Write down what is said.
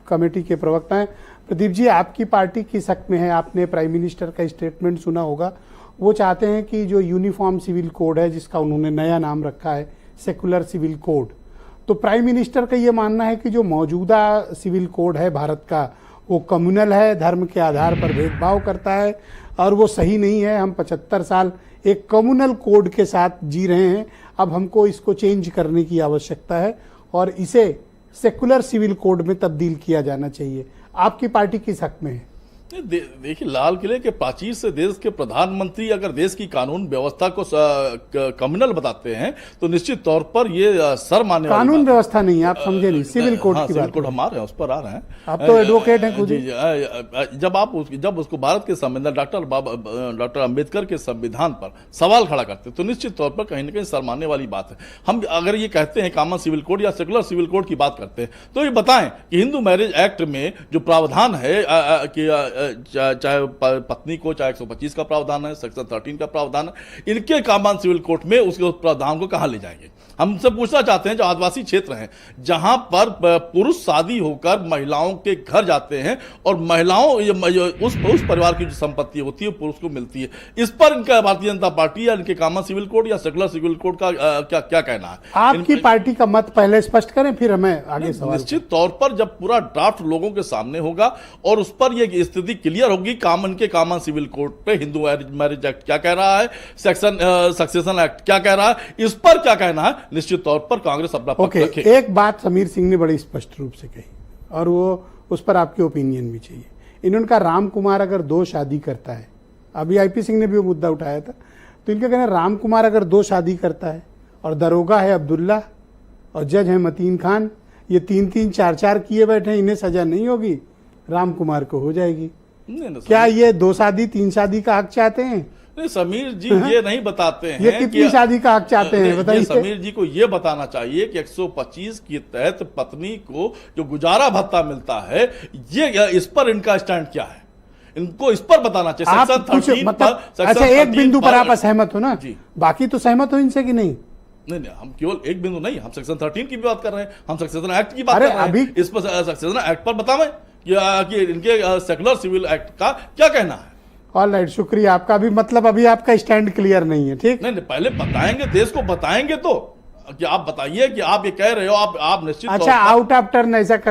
Committee के प्रवक्ता हैं। प्रदीप जी, आपकी पार्टी किस हक में है? आपने प्राइम मिनिस्टर का स्टेटमेंट सुना होगा। वो चाहते हैं कि जो यूनिफॉर्म सिविल कोड है, जिसका उन्होंने नया नाम रखा है सेकुलर सिविल कोड, तो प्राइम मिनिस्टर का ये मानना है कि जो मौजूदा सिविल कोड है भारत का, वो कम्युनल है, धर्म के आधार पर भेदभाव करता है और वो सही नहीं है। हम 75 साल एक कम्युनल कोड के साथ जी रहे हैं, अब हमको इसको चेंज करने की आवश्यकता है और इसे सेकुलर सिविल कोड में तब्दील किया जाना चाहिए। आपकी पार्टी किस हक में है? देखिए, लाल किले के प्राचीर से देश के प्रधानमंत्री अगर देश की कानून व्यवस्था को कम्युनल बताते हैं तो निश्चित तौर पर ये सर मानने वाली कानून व्यवस्था नहीं है, आप समझे नहीं, सिविल कोड की बात। सिविल कोड हम आ रहे हैं, उस पर आ रहे हैं। आप तो एडवोकेट हैं खुद ही। जब उसको भारत के संविधान डॉक्टर अंबेडकर के संविधान पर सवाल खड़ा करते तो निश्चित तौर पर कहीं ना कहीं सर मानने वाली बात है। हम अगर ये कहते हैं कॉमन सिविल कोड या सेकुलर सिविल कोड की बात करते हैं तो ये बताएं कि हिंदू मैरिज एक्ट में जो प्रावधान है कि चाहे पत्नी को, चाहे 125 का प्रावधान है, सेक्शन 13 का प्रावधान है, इनके कॉमन सिविल कोड में उसके प्रावधान को कहां ले जाएंगे? हमसे पूछना चाहते हैं, जो आदिवासी क्षेत्र हैं जहां पर पुरुष शादी होकर महिलाओं के घर जाते हैं और महिलाओं उस परिवार की जो संपत्ति होती है पुरुष को मिलती है, इस पर इनका भारतीय जनता पार्टी या इनके कॉमन सिविल कोड या सेकुलर सिविल कोड का क्या कहना है? आपकी पार्टी का मत पहले स्पष्ट करें, फिर हमें आगे सवाल। निश्चित तौर पर जब पूरा ड्राफ्ट लोगों के सामने होगा और उस पर यह स्थिति क्लियर होगी कॉमन सिविल कोड पे हिंदू मैरिज एक्ट क्या कह रहा है, सक्सेशन एक्ट क्या कह रहा है, इस पर क्या कहना है, निश्चित तौर पर कांग्रेस अपना पक्ष रखेगी। एक बात समीर सिंह ने बड़ी स्पष्ट रूप से कही और वो उस पर आपके ओपिनियन भी चाहिए। इन्होंने कहा राम कुमार अगर 2 शादी करता है, अभी आईपी सिंह ने भी वो मुद्दा उठाया था, तो इनका कहना है राम कुमार अगर 2 शादी करता है और दरोगा है अब्दुल्ला और जज है मतीन खान, ये 3-3, 4-4 किए बैठे, इन्हें सजा नहीं होगी, राम कुमार को हो जाएगी। क्या ये 2 शादी 3 शादी का हक चाहते हैं? नहीं, समीर जी ये नहीं बताते हैं ये कितनी शादी का हक चाहते हैं बताइए। समीर जी को ये बताना चाहिए कि 125 के तहत पत्नी को जो गुजारा भत्ता मिलता है, ये इस पर इनका स्टैंड क्या है, इनको इस पर बताना चाहिए। आप मतलब अच्छा, एक बिंदु पर आप असहमत हो ना जी, बाकी तो सहमत हो इनसे कि नहीं? नहीं, हम केवल एक बिंदु नहीं, हम सेक्शन 13 की भी बात कर रहे हैं, हम सक्सेशन एक्ट की बात कर रहे हैं। इस पर सक्सेशन एक्ट पर बतावें कि इनके सेकुलर सिविल एक्ट का क्या कहना है। ऑल राइट, शुक्रिया आपका। भी मतलब अभी आपका स्टैंड क्लियर नहीं है, ठीक? नहीं, पहले बताएंगे, देश को बताएंगे तो कि आप बताइए कि आप ये कह रहे हो, आप निश्चित। अच्छा, आउट ऑफ टर्न ऐसा कर